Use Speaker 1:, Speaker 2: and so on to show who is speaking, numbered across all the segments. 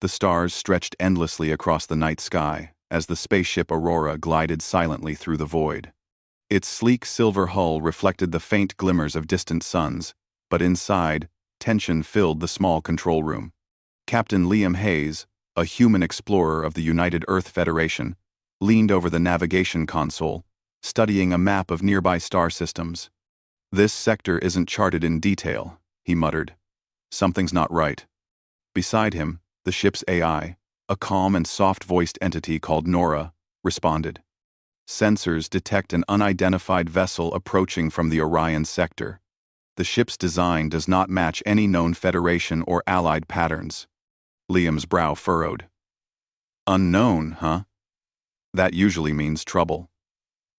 Speaker 1: The stars stretched endlessly across the night sky as the spaceship Aurora glided silently through the void. Its sleek silver hull reflected the faint glimmers of distant suns, but inside, tension filled the small control room. Captain Liam Hayes, a human explorer of the United Earth Federation, leaned over the navigation console, studying a map of nearby star systems. "This sector isn't charted in detail," he muttered. "Something's not right." Beside him, the ship's AI, a calm and soft-voiced entity called Nora, responded. Sensors detect an unidentified vessel approaching from the Orion sector. The ship's design does not match any known Federation or Allied patterns. Liam's brow furrowed. Unknown, huh? That usually means trouble.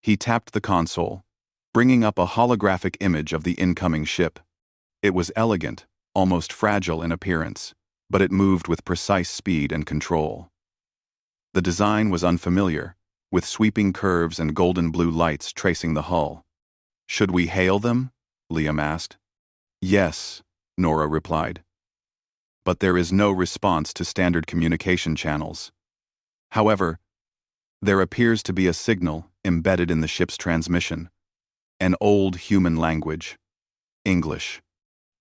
Speaker 1: He tapped the console, bringing up a holographic image of the incoming ship. It was elegant, almost fragile in appearance, but it moved with precise speed and control. The design was unfamiliar, with sweeping curves and golden blue lights tracing the hull. "Should we hail them?" Liam asked. "Yes," Nora replied. "But there is no response to standard communication channels. However, there appears to be a signal embedded in the ship's transmission. An old human language. English."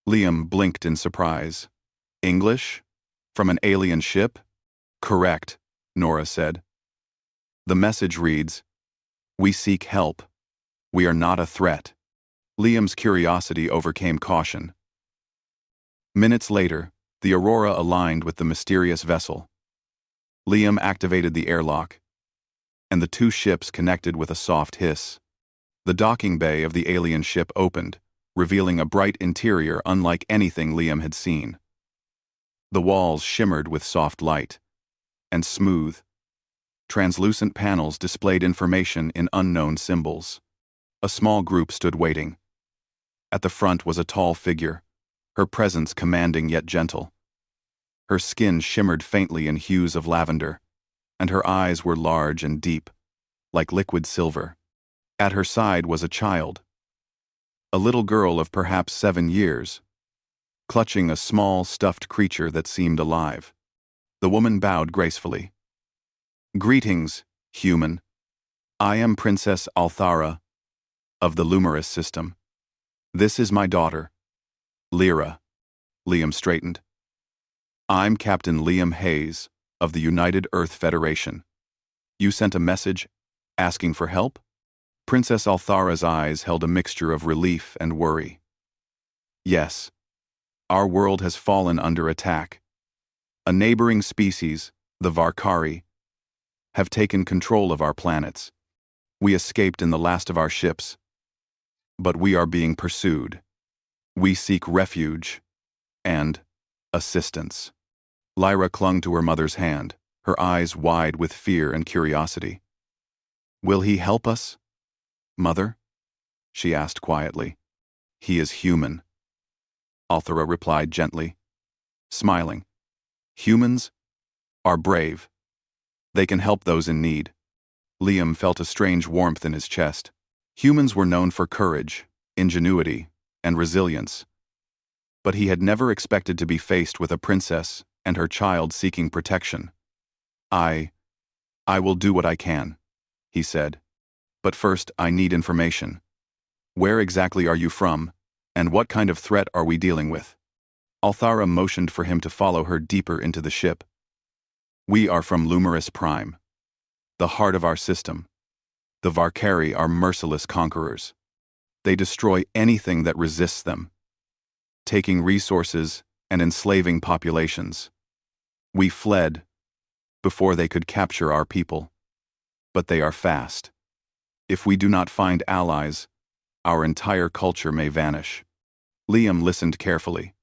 Speaker 1: Liam blinked in surprise. "English? From an alien ship?" "Correct," Nora said. The message reads, "We seek help. We are not a threat." Liam's curiosity overcame caution. Minutes later, the Aurora aligned with the mysterious vessel. Liam activated the airlock, and the two ships connected with a soft hiss. The docking bay of the alien ship opened, revealing a bright interior unlike anything Liam had seen. The walls shimmered with soft light, and smooth, translucent panels displayed information in unknown symbols. A small group stood waiting. At the front was a tall figure, her presence commanding yet gentle. Her skin shimmered faintly in hues of lavender, and her eyes were large and deep, like liquid silver. At her side was a child, a little girl of perhaps 7 years, clutching a small stuffed creature that seemed alive. The woman bowed gracefully. "Greetings, human. I am Princess Althara of the Lumerous system. This is my daughter, Lyra." Liam straightened. "I'm Captain Liam Hayes of the United Earth Federation. You sent a message asking for help?" Princess Althara's eyes held a mixture of relief and worry. "Yes. Our world has fallen under attack. A neighboring species, the Varkari, have taken control of our planets. We escaped in the last of our ships, but we are being pursued. We seek refuge and assistance." Lyra clung to her mother's hand, her eyes wide with fear and curiosity. "Will he help us, Mother?" she asked quietly. "He is human," Althara replied gently, smiling. "Humans are brave. They can help those in need." Liam felt a strange warmth in his chest. Humans were known for courage, ingenuity, and resilience. But he had never expected to be faced with a princess and her child seeking protection. I will do what I can," he said. "But first I need information. Where exactly are you from, and what kind of threat are we dealing with?" Althara motioned for him to follow her deeper into the ship. "We are from Lumerous Prime, the heart of our system. The Varkari are merciless conquerors. They destroy anything that resists them, taking resources and enslaving populations. We fled before they could capture our people, but they are fast. If we do not find allies, our entire culture may vanish." Liam listened carefully.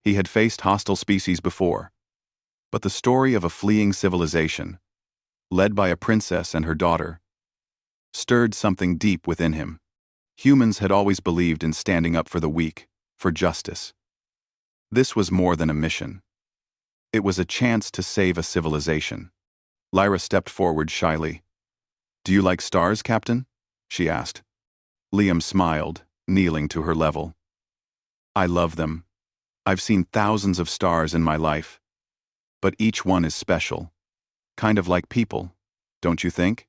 Speaker 1: He had faced hostile species before, but the story of a fleeing civilization, led by a princess and her daughter, stirred something deep within him. Humans had always believed in standing up for the weak, for justice. This was more than a mission. It was a chance to save a civilization. Lyra stepped forward shyly. "Do you like stars, Captain?" she asked. Liam smiled, kneeling to her level. "I love them. I've seen thousands of stars in my life. But each one is special. Kind of like people, don't you think?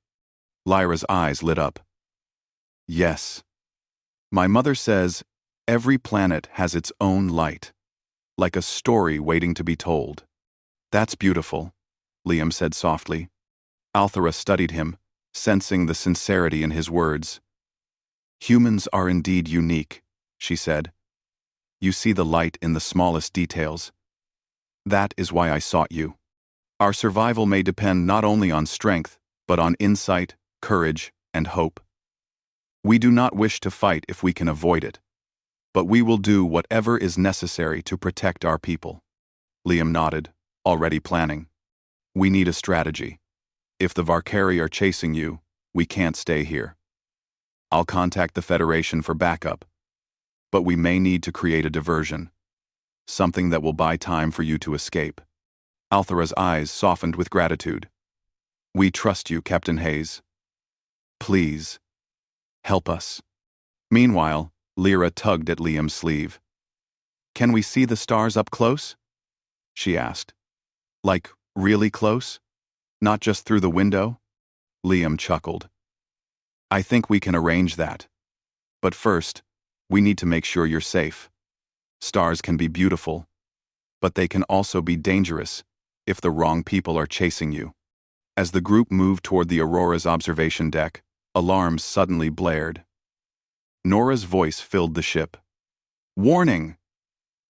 Speaker 1: Lyra's eyes lit up. Yes. My mother says every planet has its own light, like a story waiting to be told. That's beautiful, Liam said softly. Althara studied him, sensing the sincerity in his words. Humans are indeed unique, she said. You see the light in the smallest details. That is why I sought you. Our survival may depend not only on strength, but on insight, courage, and hope. We do not wish to fight if we can avoid it, but we will do whatever is necessary to protect our people. Liam nodded, already planning. We need a strategy. If the Varkari are chasing you, we can't stay here. I'll contact the Federation for backup, but we may need to create a diversion. Something that will buy time for you to escape. Althara's eyes softened with gratitude. We trust you, Captain Hayes. Please, help us. Meanwhile, Lyra tugged at Liam's sleeve. Can we see the stars up close? She asked. Like, really close? Not just through the window? Liam chuckled. I think we can arrange that. But first, we need to make sure you're safe. Stars can be beautiful, but they can also be dangerous if the wrong people are chasing you. As the group moved toward the Aurora's observation deck, alarms suddenly blared. Nora's voice filled the ship. Warning!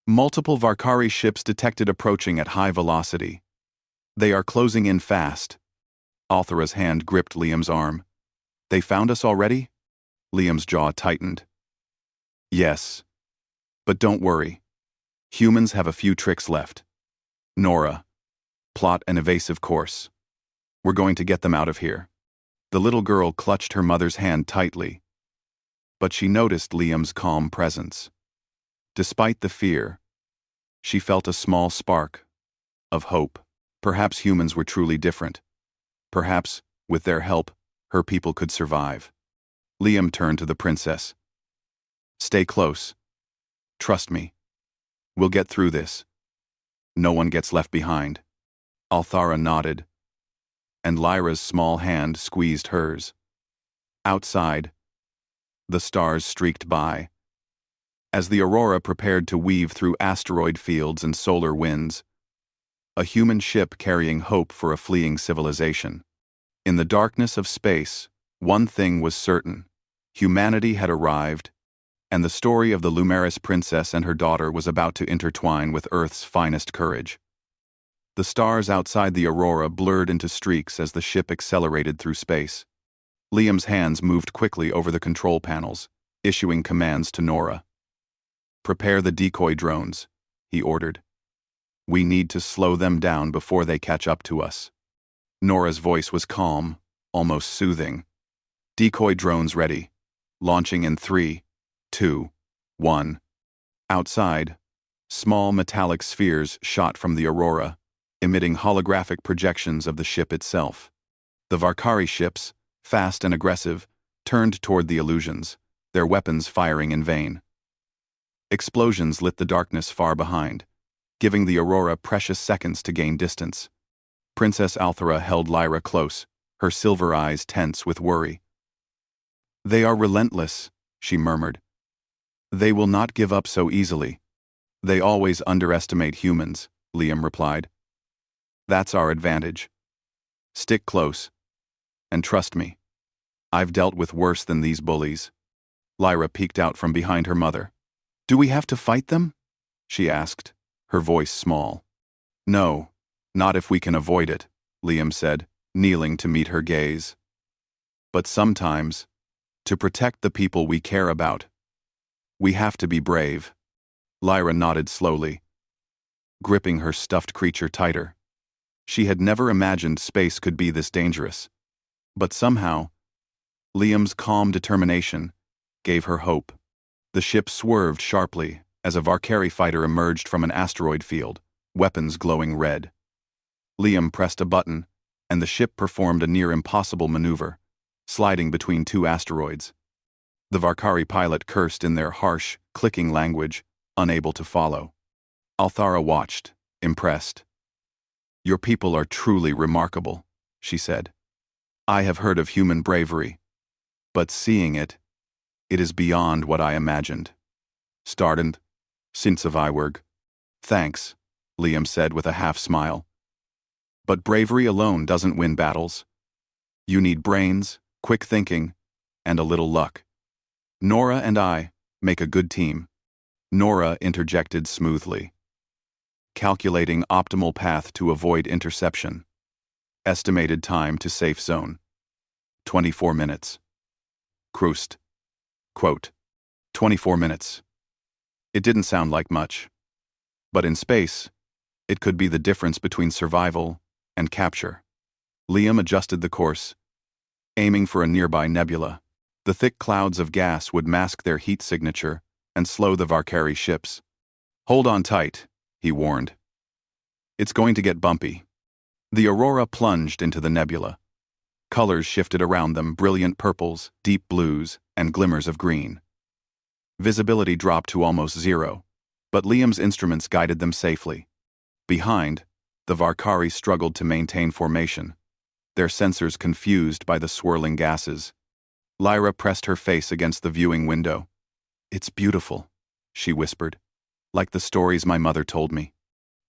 Speaker 1: Multiple Varkari ships detected approaching at high velocity. They are closing in fast. Althara's hand gripped Liam's arm. They found us already? Liam's jaw tightened. Yes. But don't worry. Humans have a few tricks left. Nora, plot an evasive course. We're going to get them out of here. The little girl clutched her mother's hand tightly, but she noticed Liam's calm presence. Despite the fear, she felt a small spark of hope. Perhaps humans were truly different. Perhaps, with their help, her people could survive. Liam turned to the princess. Stay close. Trust me. We'll get through this. No one gets left behind. Althara nodded, and Lyra's small hand squeezed hers. Outside, the stars streaked by. As the Aurora prepared to weave through asteroid fields and solar winds, a human ship carrying hope for a fleeing civilization. In the darkness of space, one thing was certain. Humanity had arrived, and the story of the Lumeris princess and her daughter was about to intertwine with Earth's finest courage. The stars outside the Aurora blurred into streaks as the ship accelerated through space. Liam's hands moved quickly over the control panels, issuing commands to Nora. Prepare the decoy drones, he ordered. We need to slow them down before they catch up to us. Nora's voice was calm, almost soothing. Decoy drones ready. Launching in 3, 2, 1. Outside, small metallic spheres shot from the Aurora, emitting holographic projections of the ship itself. The Varkari ships, fast and aggressive, turned toward the illusions, their weapons firing in vain. Explosions lit the darkness far behind, giving the Aurora precious seconds to gain distance. Princess Althara held Lyra close, her silver eyes tense with worry. They are relentless, she murmured. They will not give up so easily. They always underestimate humans, Liam replied. That's our advantage. Stick close. And trust me. I've dealt with worse than these bullies. Lyra peeked out from behind her mother. Do we have to fight them? She asked, her voice small. No, not if we can avoid it, Liam said, kneeling to meet her gaze. But sometimes, to protect the people we care about, we have to be brave. Lyra nodded slowly, gripping her stuffed creature tighter. She had never imagined space could be this dangerous. But somehow, Liam's calm determination gave her hope. The ship swerved sharply as a Varkari fighter emerged from an asteroid field, weapons glowing red. Liam pressed a button, and the ship performed a near-impossible maneuver, sliding between two asteroids. The Varkari pilot cursed in their harsh, clicking language, unable to follow. Althara watched, impressed. "Your people are truly remarkable," she said. "I have heard of human bravery, but seeing it is beyond what I imagined." Startend, Scifi. "Thanks," Liam said with a half-smile. "But bravery alone doesn't win battles. You need brains, quick thinking, and a little luck. Nora and I make a good team." Nora interjected smoothly. "Calculating optimal path to avoid interception. Estimated time to safe zone. 24 minutes. Krust. Quote, 24 minutes. It didn't sound like much. But in space, it could be the difference between survival and capture. Liam adjusted the course, aiming for a nearby nebula. The thick clouds of gas would mask their heat signature and slow the Varkari ships. "Hold on tight," he warned. "It's going to get bumpy." The Aurora plunged into the nebula. Colors shifted around them, brilliant purples, deep blues, and glimmers of green. Visibility dropped to almost zero, but Liam's instruments guided them safely. Behind, the Varkari struggled to maintain formation, their sensors confused by the swirling gases. Lyra pressed her face against the viewing window. "It's beautiful," she whispered, "like the stories my mother told me."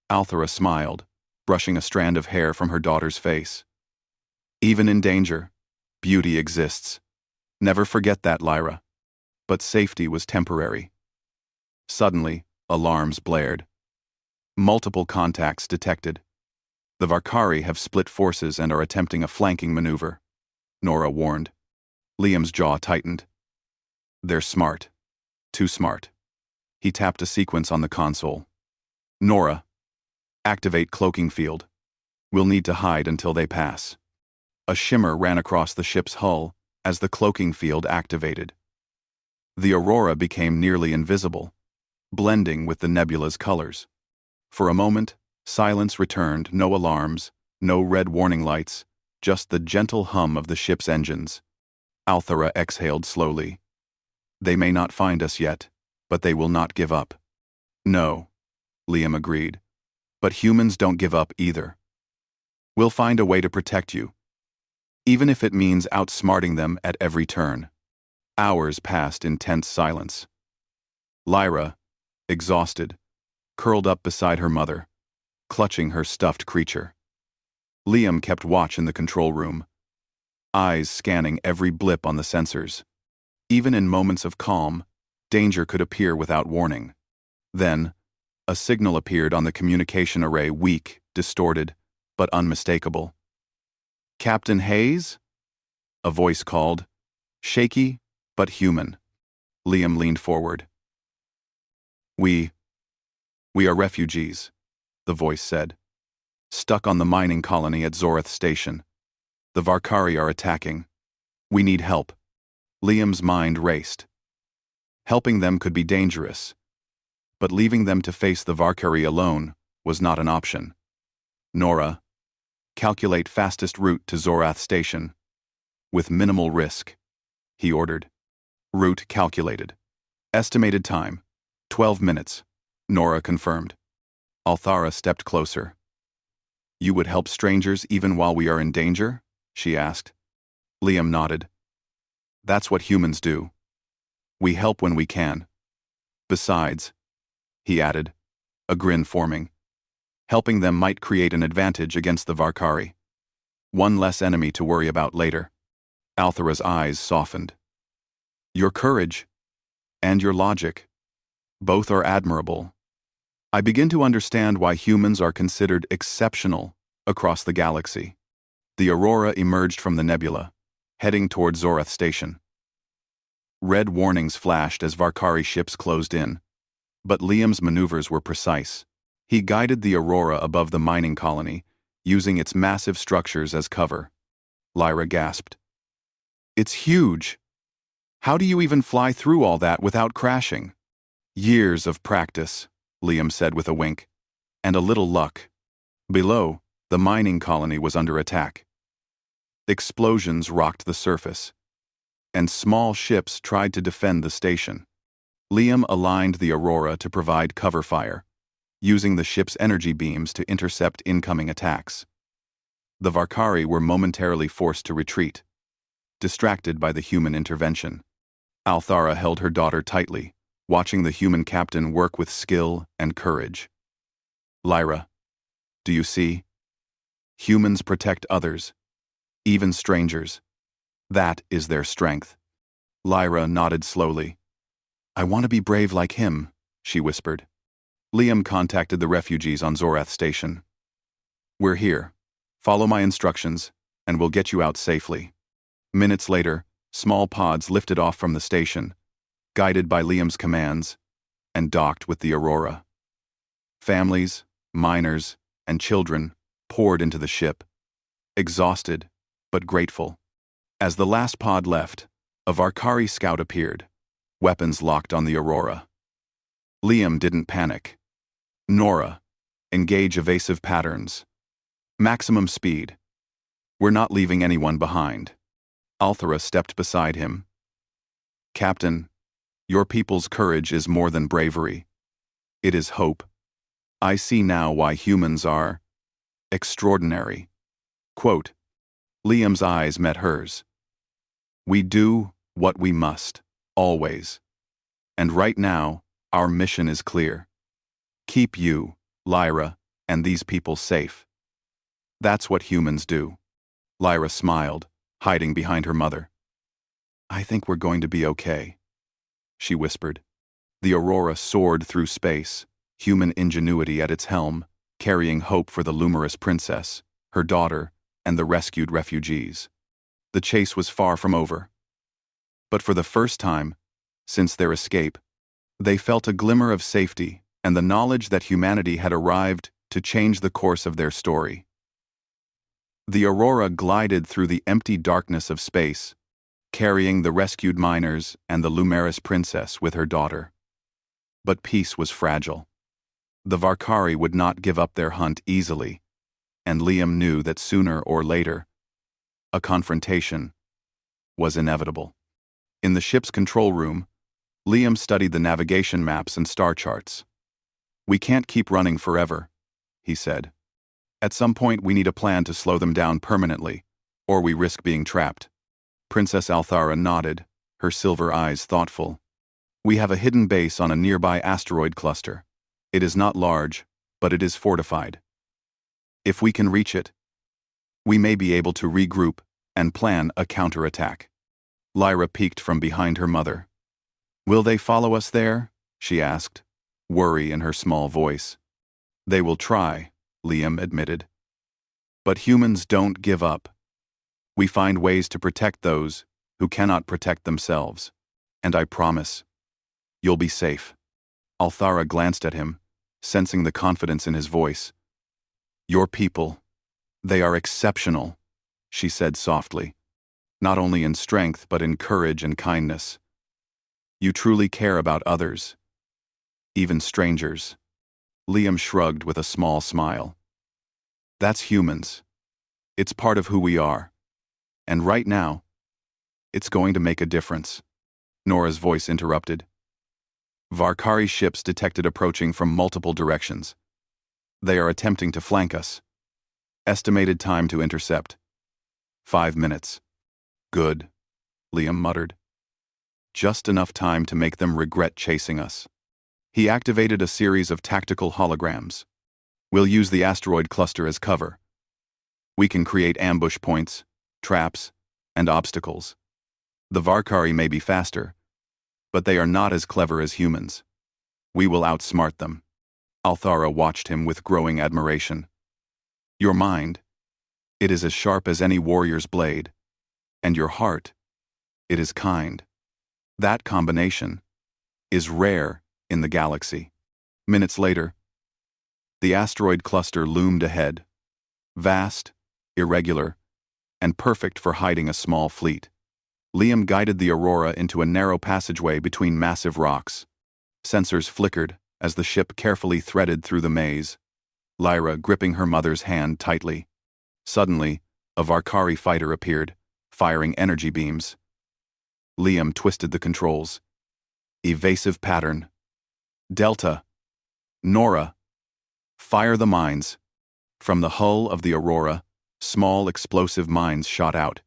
Speaker 1: Althara smiled, brushing a strand of hair from her daughter's face. "Even in danger, beauty exists. Never forget that, Lyra." But safety was temporary. Suddenly, alarms blared. Multiple contacts detected. "The Varkari have split forces and are attempting a flanking maneuver," Nora warned. Liam's jaw tightened. "They're smart. Too smart." He tapped a sequence on the console. "Nora, activate cloaking field. We'll need to hide until they pass." A shimmer ran across the ship's hull as the cloaking field activated. The Aurora became nearly invisible, blending with the nebula's colors. For a moment, silence returned, no alarms, no red warning lights, just the gentle hum of the ship's engines. Althara exhaled slowly. "They may not find us yet, but they will not give up." "No," Liam agreed. "But humans don't give up either. We'll find a way to protect you, even if it means outsmarting them at every turn." Hours passed in tense silence. Lyra, exhausted, curled up beside her mother, clutching her stuffed creature. Liam kept watch in the control room, eyes scanning every blip on the sensors. Even in moments of calm, danger could appear without warning. Then, a signal appeared on the communication array, weak, distorted, but unmistakable. "Captain Hayes?" A voice called, shaky but human. Liam leaned forward. We are refugees," the voice said. "Stuck on the mining colony at Zorath Station. The Varkari are attacking. We need help." Liam's mind raced. Helping them could be dangerous, but leaving them to face the Varkari alone was not an option. "Nora, calculate fastest route to Zorath Station, with minimal risk," he ordered. Route calculated. Estimated time, 12 minutes, Nora confirmed. Althara stepped closer. "You would help strangers even while we are in danger?" she asked. Liam nodded. "That's what humans do. We help when we can. Besides," he added, a grin forming, "helping them might create an advantage against the Varkari. One less enemy to worry about later." Althara's eyes softened. "Your courage, and your logic, both are admirable. I begin to understand why humans are considered exceptional across the galaxy." The Aurora emerged from the nebula, heading toward Zorath Station. Red warnings flashed as Varkari ships closed in, but Liam's maneuvers were precise. He guided the Aurora above the mining colony, using its massive structures as cover. Lyra gasped. "It's huge! How do you even fly through all that without crashing?" "Years of practice," Liam said with a wink, "and a little luck." Below, the mining colony was under attack. Explosions rocked the surface, and small ships tried to defend the station. Liam aligned the Aurora to provide cover fire, using the ship's energy beams to intercept incoming attacks. The Varkari were momentarily forced to retreat, distracted by the human intervention. Althara held her daughter tightly, watching the human captain work with skill and courage. Lyra, do you see? Humans protect others, even strangers. That is their strength. Lyra nodded slowly. I want to be brave like him, she whispered. Liam contacted the refugees on Zorath Station. We're here. Follow my instructions, and we'll get you out safely. Minutes later, small pods lifted off from the station, guided by Liam's commands, and docked with the Aurora. Families, miners, and children poured into the ship, exhausted but grateful. As the last pod left, a Varkari scout appeared, weapons locked on the Aurora. Liam didn't panic. Nora, engage evasive patterns. Maximum speed. We're not leaving anyone behind. Althara stepped beside him. Captain, your people's courage is more than bravery. It is hope. I see now why humans are extraordinary. Quote, Liam's eyes met hers. We do what we must, always. And right now, our mission is clear. Keep you, Lyra, and these people safe. That's what humans do. Lyra smiled, hiding behind her mother. I think we're going to be okay, she whispered. The Aurora soared through space, human ingenuity at its helm, carrying hope for the Lumerous princess, her daughter, and the rescued refugees. The chase was far from over. But for the first time, since their escape, they felt a glimmer of safety and the knowledge that humanity had arrived to change the course of their story. The Aurora glided through the empty darkness of space, carrying the rescued miners and the Lumerous princess with her daughter. But peace was fragile. The Varkari would not give up their hunt easily, and Liam knew that sooner or later, a confrontation was inevitable. In the ship's control room, Liam studied the navigation maps and star charts. We can't keep running forever, he said. At some point we need a plan to slow them down permanently, or we risk being trapped. Princess Althara nodded, her silver eyes thoughtful. We have a hidden base on a nearby asteroid cluster. It is not large, but it is fortified. If we can reach it, we may be able to regroup and plan a counterattack. Lyra peeked from behind her mother. Will they follow us there? She asked, worry in her small voice. They will try, Liam admitted. But humans don't give up. We find ways to protect those who cannot protect themselves. And I promise, you'll be safe. Althara glanced at him, sensing the confidence in his voice. Your people, they are exceptional, she said softly. Not only in strength, but in courage and kindness. You truly care about others, even strangers. Liam shrugged with a small smile. That's humans. It's part of who we are. And right now, it's going to make a difference. Nora's voice interrupted. Varkari ships detected approaching from multiple directions. They are attempting to flank us. Estimated time to intercept. 5 minutes. Good, Liam muttered. Just enough time to make them regret chasing us. He activated a series of tactical holograms. We'll use the asteroid cluster as cover. We can create ambush points, traps, and obstacles. The Varkari may be faster, but they are not as clever as humans. We will outsmart them. Althara watched him with growing admiration. Your mind, it is as sharp as any warrior's blade, and your heart, it is kind. That combination is rare in the galaxy. Minutes later, the asteroid cluster loomed ahead, vast, irregular, and perfect for hiding a small fleet. Liam guided the Aurora into a narrow passageway between massive rocks. Sensors flickered as the ship carefully threaded through the maze, Lyra gripping her mother's hand tightly. Suddenly, a Varkari fighter appeared, firing energy beams. Liam twisted the controls. Evasive pattern. Delta. Nora. Fire the mines. From the hull of the Aurora, small explosive mines shot out,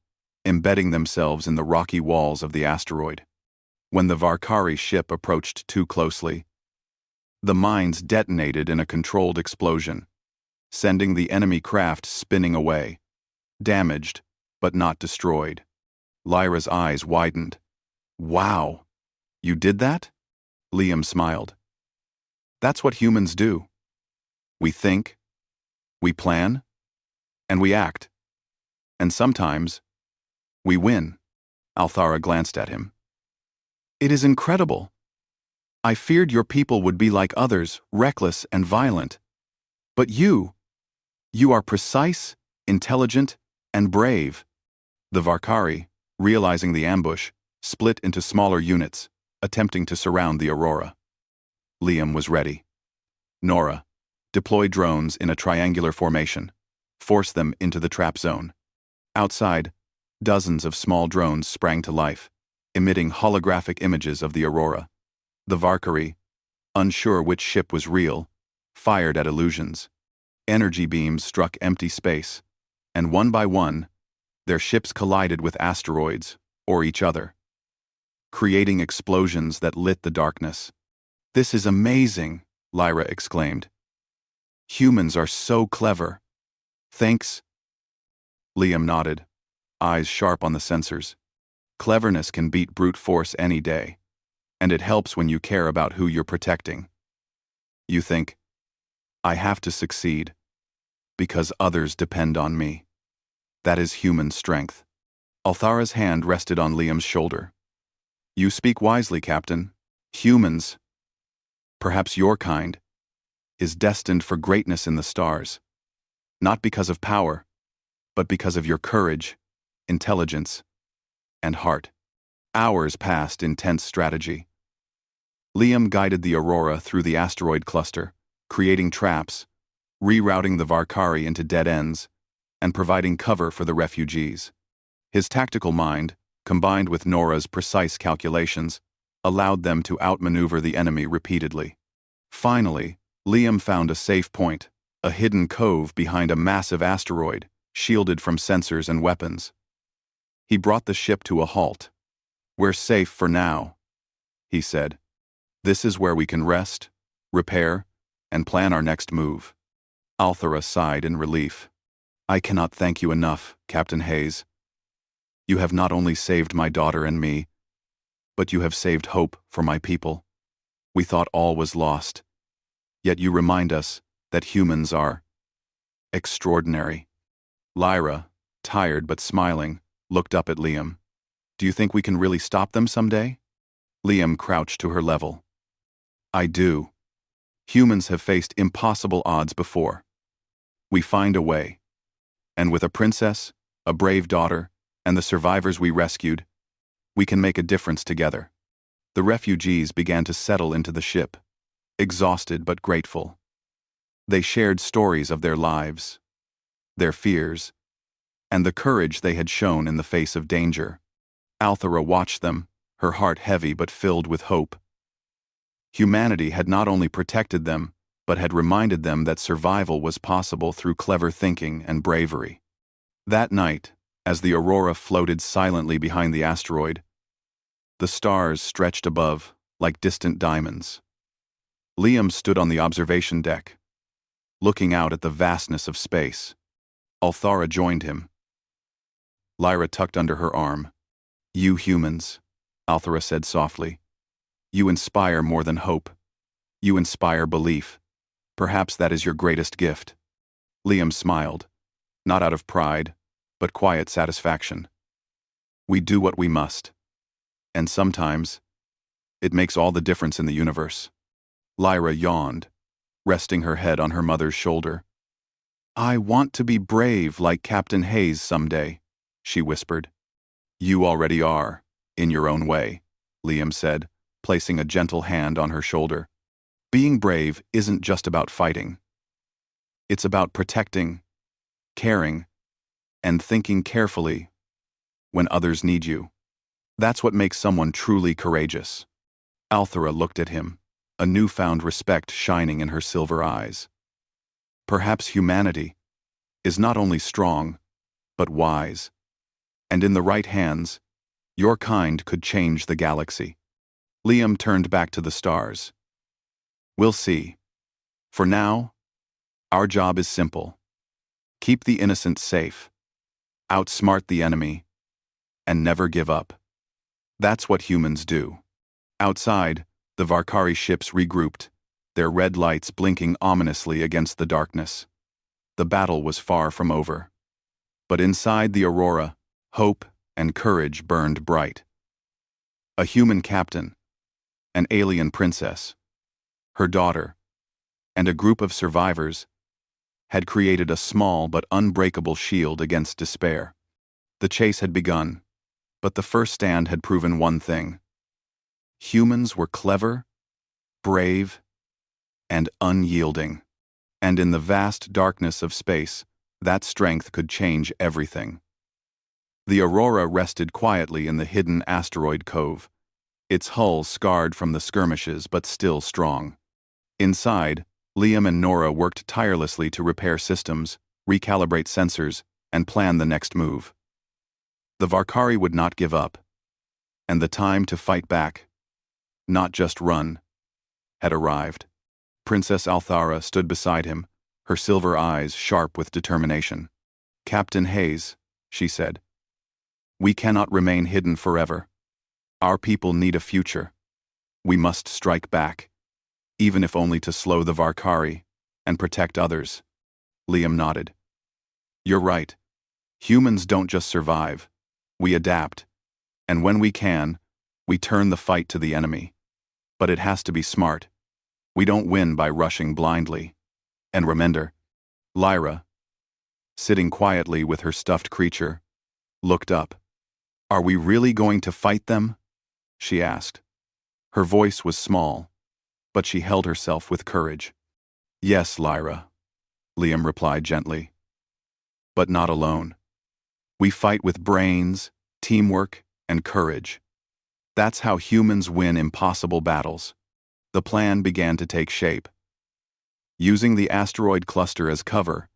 Speaker 1: embedding themselves in the rocky walls of the asteroid. When the Varkari ship approached too closely, the mines detonated in a controlled explosion, sending the enemy craft spinning away, damaged but not destroyed. Lyra's eyes widened. Wow! You did that? Liam smiled. That's what humans do. We think, we plan, and we act. And sometimes, we win. Althara glanced at him. It is incredible. I feared your people would be like others, reckless and violent. But you are precise, intelligent, and brave. The Varkari, realizing the ambush, split into smaller units, attempting to surround the Aurora. Liam was ready. Nora, deploy drones in a triangular formation. Force them into the trap zone. Outside, dozens of small drones sprang to life, emitting holographic images of the Aurora. The Varkari, unsure which ship was real, fired at illusions. Energy beams struck empty space, and one by one, their ships collided with asteroids or each other, creating explosions that lit the darkness. This is amazing, Lyra exclaimed. Humans are so clever. Thanks. Liam nodded, eyes sharp on the sensors. Cleverness can beat brute force any day, and it helps when you care about who you're protecting. You think, I have to succeed, because others depend on me. That is human strength. Althara's hand rested on Liam's shoulder. You speak wisely, Captain. Humans, perhaps your kind, is destined for greatness in the stars, not because of power, but because of your courage, intelligence, and heart. Hours passed in tense strategy. Liam guided the Aurora through the asteroid cluster, creating traps, rerouting the Varkari into dead ends, and providing cover for the refugees. His tactical mind, combined with Nora's precise calculations, allowed them to outmaneuver the enemy repeatedly. Finally, Liam found a safe point, a hidden cove behind a massive asteroid, shielded from sensors and weapons. He brought the ship to a halt. We're safe for now, he said. This is where we can rest, repair, and plan our next move. Althara sighed in relief. I cannot thank you enough, Captain Hayes. You have not only saved my daughter and me, but you have saved hope for my people. We thought all was lost, yet you remind us that humans are extraordinary. Lyra, tired but smiling, looked up at Liam. Do you think we can really stop them someday? Liam crouched to her level. I do. Humans have faced impossible odds before. We find a way. And with a princess, a brave daughter, and the survivors we rescued, we can make a difference together. The refugees began to settle into the ship, exhausted but grateful. They shared stories of their lives, their fears, and the courage they had shown in the face of danger. Althara watched them, her heart heavy but filled with hope. Humanity had not only protected them, but had reminded them that survival was possible through clever thinking and bravery. That night, as the Aurora floated silently behind the asteroid, the stars stretched above like distant diamonds. Liam stood on the observation deck, looking out at the vastness of space. Althara joined him. Lyra tucked under her arm. You humans, Althara said softly. You inspire more than hope. You inspire belief. Perhaps that is your greatest gift. Liam smiled, not out of pride, but quiet satisfaction. We do what we must. And sometimes, it makes all the difference in the universe. Lyra yawned, resting her head on her mother's shoulder. I want to be brave like Captain Hayes someday, she whispered. You already are, in your own way, Liam said, placing a gentle hand on her shoulder. Being brave isn't just about fighting. It's about protecting, caring, and thinking carefully when others need you. That's what makes someone truly courageous. Althara looked at him, a newfound respect shining in her silver eyes. Perhaps humanity is not only strong, but wise. And in the right hands, your kind could change the galaxy. Liam turned back to the stars. We'll see. For now, our job is simple. Keep the innocent safe, outsmart the enemy, and never give up. That's what humans do. Outside, the Varkari ships regrouped, their red lights blinking ominously against the darkness. The battle was far from over. But inside the Aurora, hope and courage burned bright. A human captain, an alien princess, her daughter, and a group of survivors had created a small but unbreakable shield against despair. The chase had begun, but the first stand had proven one thing. Humans were clever, brave, and unyielding. And in the vast darkness of space, that strength could change everything. The Aurora rested quietly in the hidden asteroid cove, its hull scarred from the skirmishes but still strong. Inside, Liam and Nora worked tirelessly to repair systems, recalibrate sensors, and plan the next move. The Varkari would not give up, and the time to fight back, not just run, had arrived. Princess Althara stood beside him, her silver eyes sharp with determination. "Captain Hayes," she said, "we cannot remain hidden forever. Our people need a future. We must strike back, even if only to slow the Varkari and protect others." Liam nodded. "You're right. Humans don't just survive. We adapt. And when we can, we turn the fight to the enemy. But it has to be smart. We don't win by rushing blindly. And remember," Lyra, sitting quietly with her stuffed creature, looked up. "Are we really going to fight them?" she asked. Her voice was small, but she held herself with courage. "Yes, Lyra," Liam replied gently. "But not alone. We fight with brains, teamwork, and courage. That's how humans win impossible battles." The plan began to take shape. Using the asteroid cluster as cover,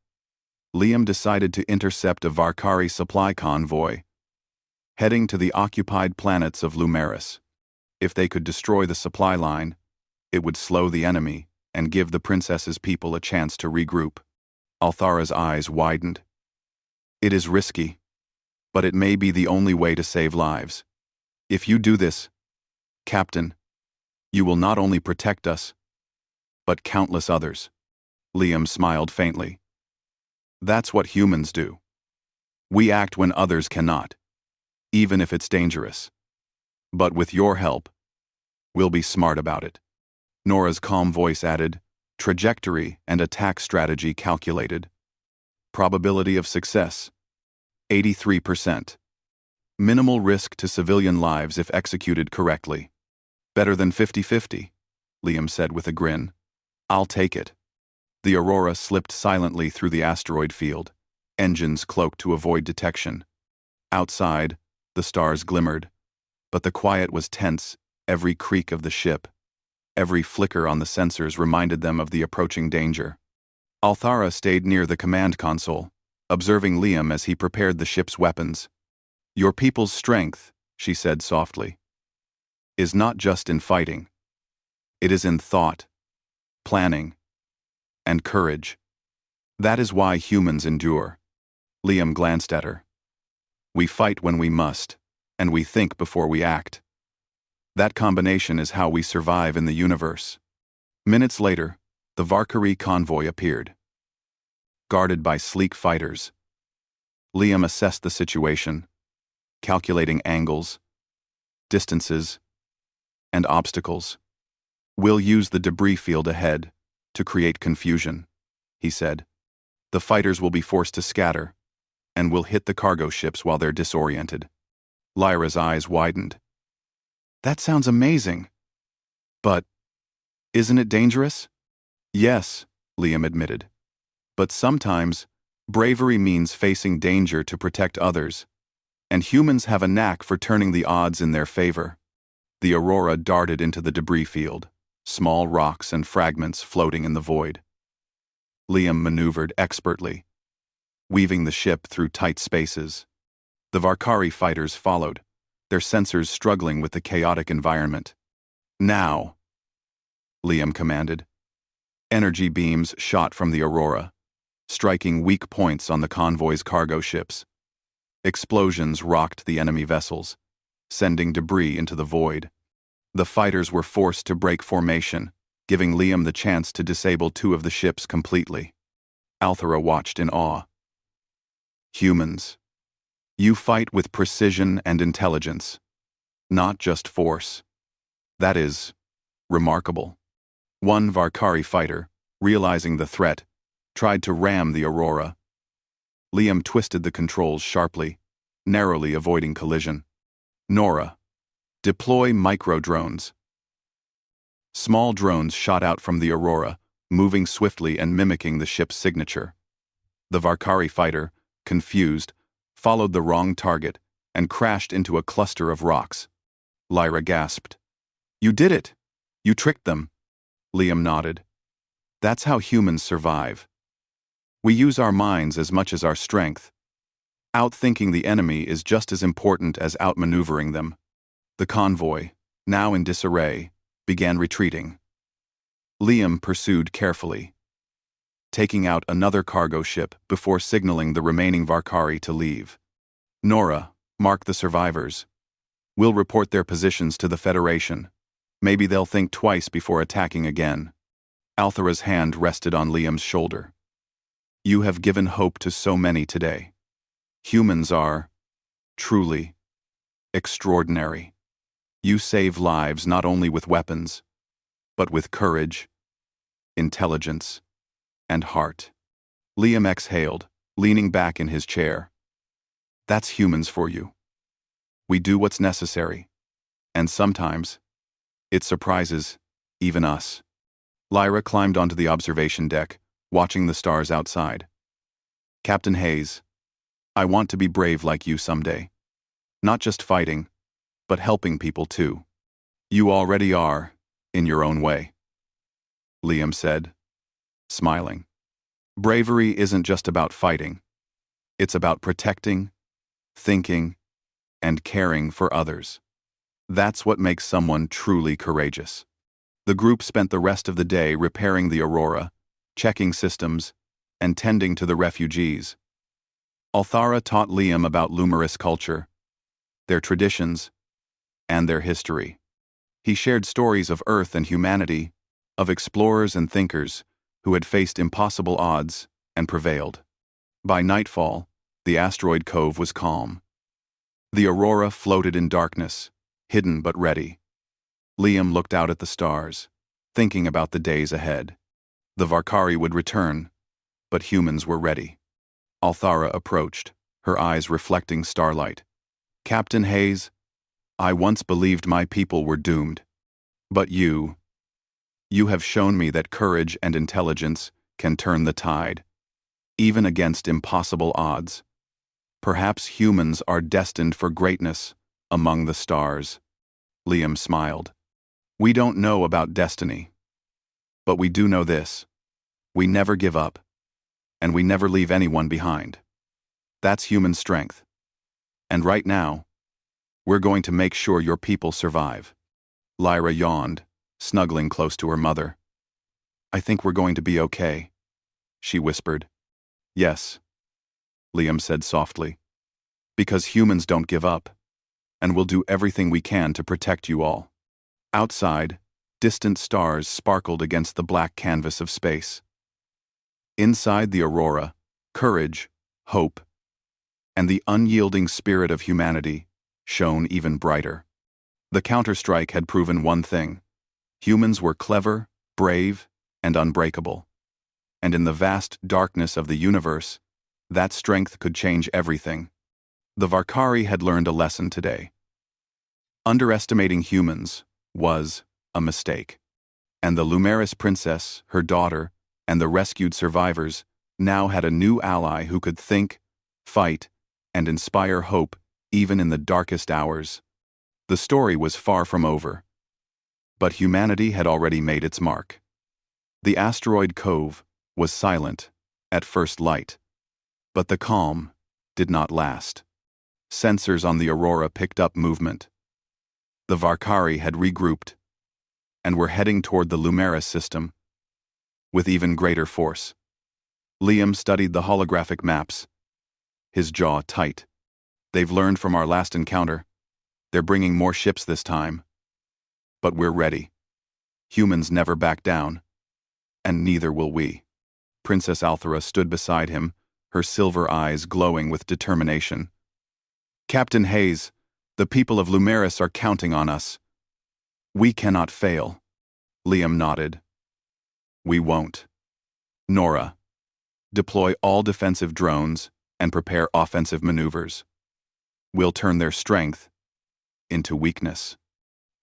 Speaker 1: Liam decided to intercept a Varkari supply convoy, heading to the occupied planets of Lumeris. If they could destroy the supply line, it would slow the enemy and give the princess's people a chance to regroup. Althara's eyes widened. "It is risky, but it may be the only way to save lives. If you do this, Captain, you will not only protect us, but countless others." Liam smiled faintly. "That's what humans do. We act when others cannot, even if it's dangerous. But with your help, we'll be smart about it." Nora's calm voice added, "Trajectory and attack strategy calculated. Probability of success, 83%. Minimal risk to civilian lives if executed correctly. Better than 50-50, Liam said with a grin. "I'll take it." The Aurora slipped silently through the asteroid field, engines cloaked to avoid detection. Outside, the stars glimmered, but the quiet was tense. Every creak of the ship, every flicker on the sensors reminded them of the approaching danger. Althara stayed near the command console, observing Liam as he prepared the ship's weapons. "Your people's strength," she said softly, "is not just in fighting. It is in thought, planning, and courage. That is why humans endure." Liam glanced at her. "We fight when we must, and we think before we act. That combination is how we survive in the universe." Minutes later, the Varkari convoy appeared. Guarded by sleek fighters, Liam assessed the situation, calculating angles, distances, and obstacles. "We'll use the debris field ahead to create confusion," he said. "The fighters will be forced to scatter, and we'll hit the cargo ships while they're disoriented." Lyra's eyes widened. "That sounds amazing. But isn't it dangerous?" "Yes," Liam admitted. "But sometimes, bravery means facing danger to protect others, and humans have a knack for turning the odds in their favor." The Aurora darted into the debris field, small rocks and fragments floating in the void. Liam maneuvered expertly, weaving the ship through tight spaces. The Varkari fighters followed, their sensors struggling with the chaotic environment. Now, Liam commanded. Energy beams shot from the Aurora, striking weak points on the convoy's cargo ships. Explosions rocked the enemy vessels, sending debris into the void. The fighters were forced to break formation, giving Liam the chance to disable two of the ships completely. Althara watched in awe. Humans, you fight with precision and intelligence, not just force. That is remarkable. One Varkari fighter, realizing the threat, tried to ram the Aurora. Liam twisted the controls sharply, narrowly avoiding collision. Nora, deploy micro-drones. Small drones shot out from the Aurora, moving swiftly and mimicking the ship's signature. The Varkari fighter, confused, followed the wrong target and crashed into a cluster of rocks. Lyra gasped. You did it! You tricked them! Liam nodded. That's how humans survive. We use our minds as much as our strength. Outthinking the enemy is just as important as outmaneuvering them. The convoy, now in disarray, began retreating. Liam pursued carefully, taking out another cargo ship before signaling the remaining Varkari to leave. Nora, mark the survivors. We'll report their positions to the Federation. Maybe they'll think twice before attacking again. Althara's hand rested on Liam's shoulder. You have given hope to so many today. Humans are, truly, extraordinary. You save lives not only with weapons, but with courage, intelligence, and heart. Liam exhaled, leaning back in his chair. That's humans for you. We do what's necessary, and sometimes, it surprises even us. Lyra climbed onto the observation deck, watching the stars outside. Captain Hayes, I want to be brave like you someday. Not just fighting, but helping people too. You already are, in your own way. Liam said, smiling. Bravery isn't just about fighting. It's about protecting, thinking, and caring for others. That's what makes someone truly courageous. The group spent the rest of the day repairing the Aurora, checking systems, and tending to the refugees. Althara taught Liam about Lumerous culture, their traditions, and their history. He shared stories of Earth and humanity, of explorers and thinkers who had faced impossible odds and prevailed. By nightfall, the asteroid cove was calm. The Aurora floated in darkness, hidden but ready. Liam looked out at the stars, thinking about the days ahead. The Varkari would return, but humans were ready. Althara approached, her eyes reflecting starlight. Captain Hayes, I once believed my people were doomed. But you have shown me that courage and intelligence can turn the tide, even against impossible odds. Perhaps humans are destined for greatness among the stars. Liam smiled. We don't know about destiny, but we do know this. We never give up, and we never leave anyone behind. That's human strength. And right now, we're going to make sure your people survive. Lyra yawned, snuggling close to her mother. I think we're going to be okay, she whispered. Yes, Liam said softly. Because humans don't give up, and we'll do everything we can to protect you all. Outside, distant stars sparkled against the black canvas of space. Inside the Aurora, courage, hope, and the unyielding spirit of humanity shone even brighter. The counterstrike had proven one thing. Humans were clever, brave, and unbreakable. And in the vast darkness of the universe, that strength could change everything. The Varkari had learned a lesson today. Underestimating humans was a mistake. And the Lumerous princess, her daughter, and the rescued survivors now had a new ally who could think, fight, and inspire hope even in the darkest hours. The story was far from over. But humanity had already made its mark. The asteroid cove was silent, at first light. But the calm did not last. Sensors on the Aurora picked up movement. The Varkari had regrouped and were heading toward the Lumeris system with even greater force. Liam studied the holographic maps, his jaw tight. They've learned from our last encounter. They're bringing more ships this time. But we're ready. Humans never back down, and neither will we. Princess Althara stood beside him, her silver eyes glowing with determination. Captain Hayes, the people of Lumeris are counting on us. We cannot fail. Liam nodded. We won't. Nora, deploy all defensive drones and prepare offensive maneuvers. We'll turn their strength into weakness.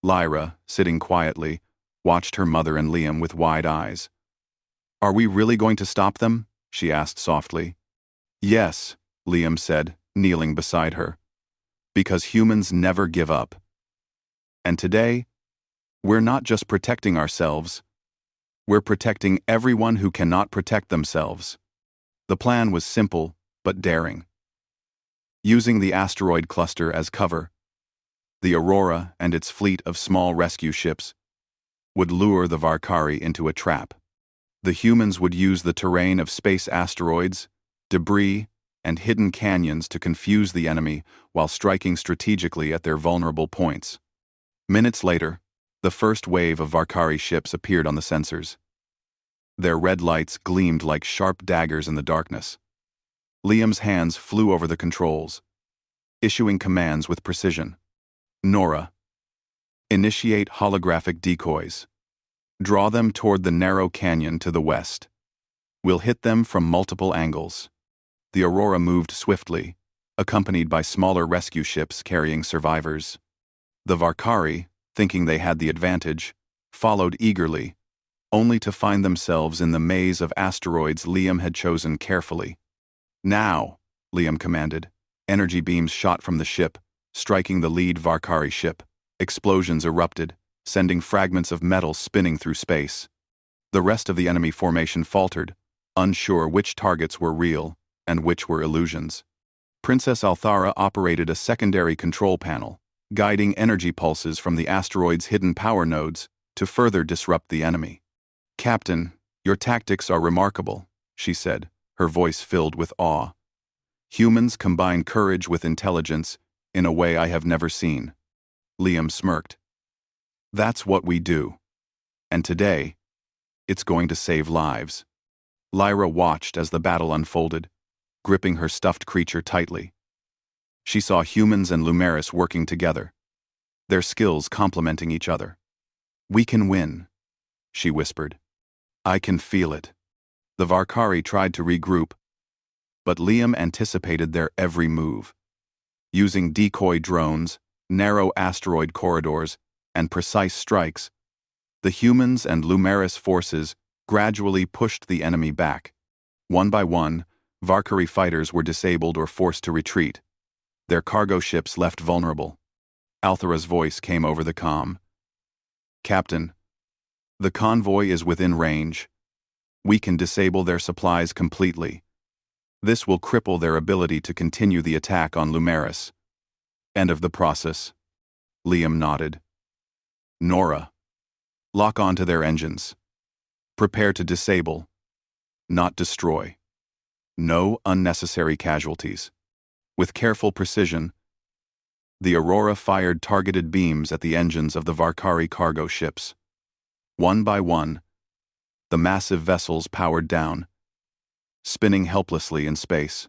Speaker 1: Lyra, sitting quietly, watched her mother and Liam with wide eyes. Are we really going to stop them? She asked softly. Yes, Liam said, kneeling beside her. Because humans never give up. And today, we're not just protecting ourselves. We're protecting everyone who cannot protect themselves. The plan was simple, but daring. Using the asteroid cluster as cover, the Aurora and its fleet of small rescue ships would lure the Varkari into a trap. The humans would use the terrain of space asteroids, debris, and hidden canyons to confuse the enemy while striking strategically at their vulnerable points. Minutes later, the first wave of Varkari ships appeared on the sensors. Their red lights gleamed like sharp daggers in the darkness. Liam's hands flew over the controls, issuing commands with precision. Nora, initiate holographic decoys. Draw them toward the narrow canyon to the west. We'll hit them from multiple angles. The Aurora moved swiftly, accompanied by smaller rescue ships carrying survivors. The Varkari, thinking they had the advantage, followed eagerly, only to find themselves in the maze of asteroids Liam had chosen carefully. Now, Liam commanded. Energy beams shot from the ship, striking the lead Varkari ship. Explosions erupted, sending fragments of metal spinning through space. The rest of the enemy formation faltered, unsure which targets were real and which were illusions. Princess Althara operated a secondary control panel, guiding energy pulses from the asteroid's hidden power nodes to further disrupt the enemy. Captain, your tactics are remarkable, she said, her voice filled with awe. Humans combine courage with intelligence in a way I have never seen. Liam smirked. That's what we do. And today, it's going to save lives. Lyra watched as the battle unfolded, gripping her stuffed creature tightly. She saw humans and Lumeris working together, their skills complementing each other. We can win, she whispered. I can feel it. The Varkari tried to regroup, but Liam anticipated their every move. Using decoy drones, narrow asteroid corridors, and precise strikes, the humans and Lumeris forces gradually pushed the enemy back. One by one, Varkari fighters were disabled or forced to retreat, their cargo ships left vulnerable. Althara's voice came over the comm. Captain, the convoy is within range. We can disable their supplies completely. This will cripple their ability to continue the attack on Lumeris. End of the process. Liam nodded. Nora, lock onto their engines. Prepare to disable, not destroy. No unnecessary casualties. With careful precision, the Aurora fired targeted beams at the engines of the Varkari cargo ships. One by one, the massive vessels powered down, spinning helplessly in space.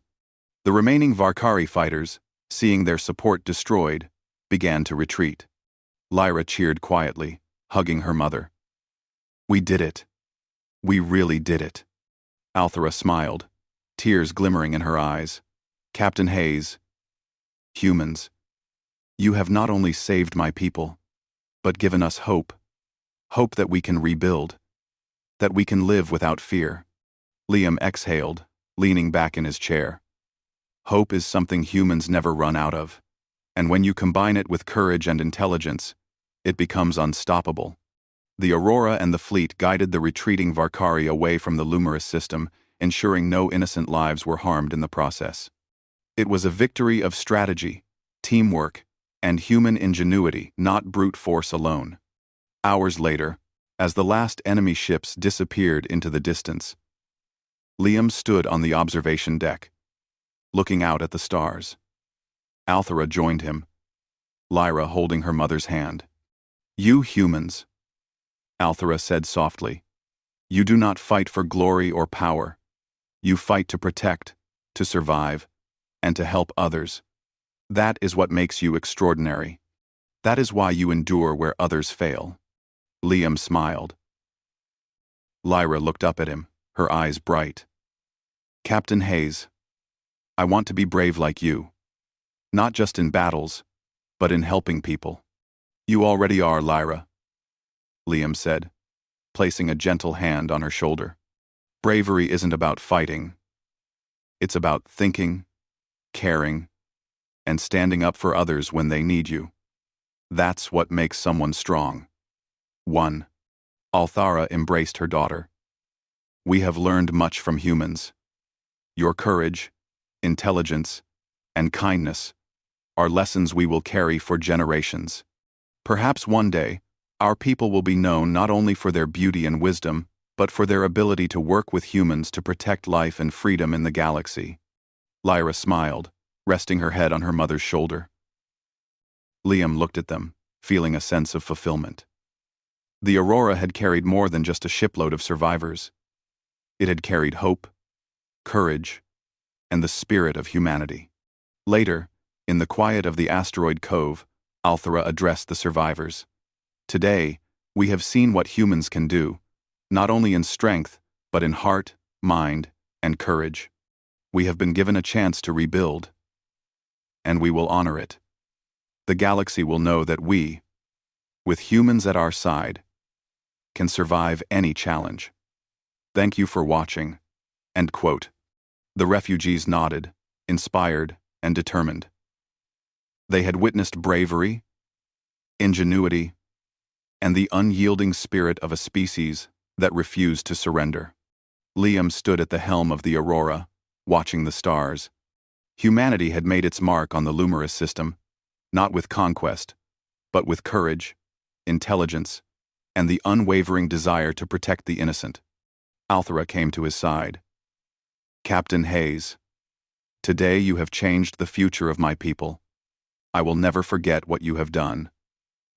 Speaker 1: The remaining Varkari fighters, seeing their support destroyed, began to retreat. Lyra cheered quietly, hugging her mother. We did it. We really did it. Althara smiled, tears glimmering in her eyes. Captain Hayes, humans, you have not only saved my people, but given us hope. Hope that we can rebuild, that we can live without fear. Liam exhaled, leaning back in his chair. Hope is something humans never run out of, and when you combine it with courage and intelligence, it becomes unstoppable. The Aurora and the fleet guided the retreating Varkari away from the Lumerous system, ensuring no innocent lives were harmed in the process. It was a victory of strategy, teamwork, and human ingenuity, not brute force alone. Hours later, as the last enemy ships disappeared into the distance, Liam stood on the observation deck, looking out at the stars. Althara joined him, Lyra holding her mother's hand. "You humans," Althara said softly, "you do not fight for glory or power. You fight to protect, to survive, and to help others. That is what makes you extraordinary. That is why you endure where others fail." Liam smiled. Lyra looked up at him, her eyes bright. "Captain Hayes, I want to be brave like you. Not just in battles, but in helping people." "You already are, Lyra," Liam said, placing a gentle hand on her shoulder. "Bravery isn't about fighting. It's about thinking, caring, and standing up for others when they need you. That's what makes someone strong." 1. Althara embraced her daughter. "We have learned much from humans. Your courage, intelligence, and kindness are lessons we will carry for generations. Perhaps one day, our people will be known not only for their beauty and wisdom, but for their ability to work with humans to protect life and freedom in the galaxy." Lyra smiled, resting her head on her mother's shoulder. Liam looked at them, feeling a sense of fulfillment. The Aurora had carried more than just a shipload of survivors. It had carried hope, courage, and the spirit of humanity. Later, in the quiet of the asteroid cove, Althara addressed the survivors. "Today, we have seen what humans can do, not only in strength, but in heart, mind, and courage. We have been given a chance to rebuild, and we will honor it. The galaxy will know that we, with humans at our side, can survive any challenge. Thank you for watching." End quote. The refugees nodded, inspired and determined. They had witnessed bravery, ingenuity, and the unyielding spirit of a species that refused to surrender. Liam stood at the helm of the Aurora, watching the stars. Humanity had made its mark on the Lumerous system, not with conquest, but with courage, intelligence, and the unwavering desire to protect the innocent. Althara came to his side. "Captain Hayes, today you have changed the future of my people. I will never forget what you have done.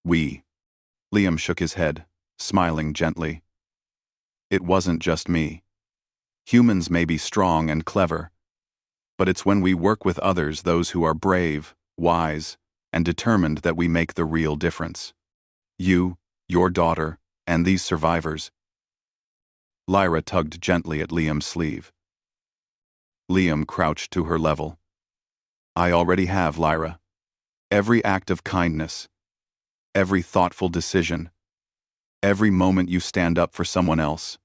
Speaker 1: Liam shook his head, smiling gently. "It wasn't just me. Humans may be strong and clever, but it's when we work with others, those who are brave, wise, and determined, that we make the real difference. You, your daughter, and these survivors." Lyra tugged gently at Liam's sleeve. Liam crouched to her level. "I already have, Lyra. Every act of kindness, every thoughtful decision, every moment you stand up for someone else,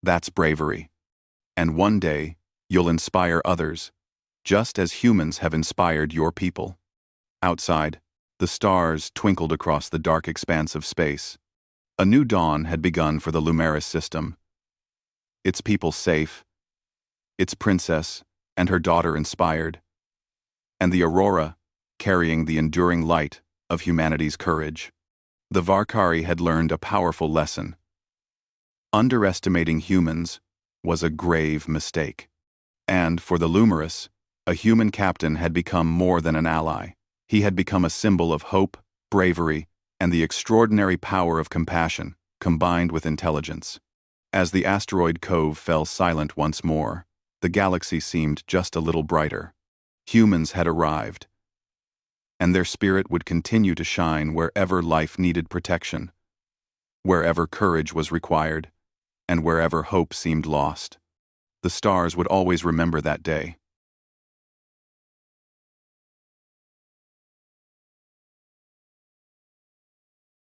Speaker 1: that's bravery. And one day, you'll inspire others, just as humans have inspired your people." Outside, the stars twinkled across the dark expanse of space. A new dawn had begun for the Lumerous system. Its people safe, its princess and her daughter inspired, and the Aurora carrying the enduring light of humanity's courage. The Varkari had learned a powerful lesson. Underestimating humans was a grave mistake. And for the Lumerous, a human captain had become more than an ally. He had become a symbol of hope, bravery, and the extraordinary power of compassion, combined with intelligence. As the asteroid cove fell silent once more, the galaxy seemed just a little brighter. Humans had arrived, and their spirit would continue to shine wherever life needed protection, wherever courage was required, and wherever hope seemed lost. The stars would always remember that day.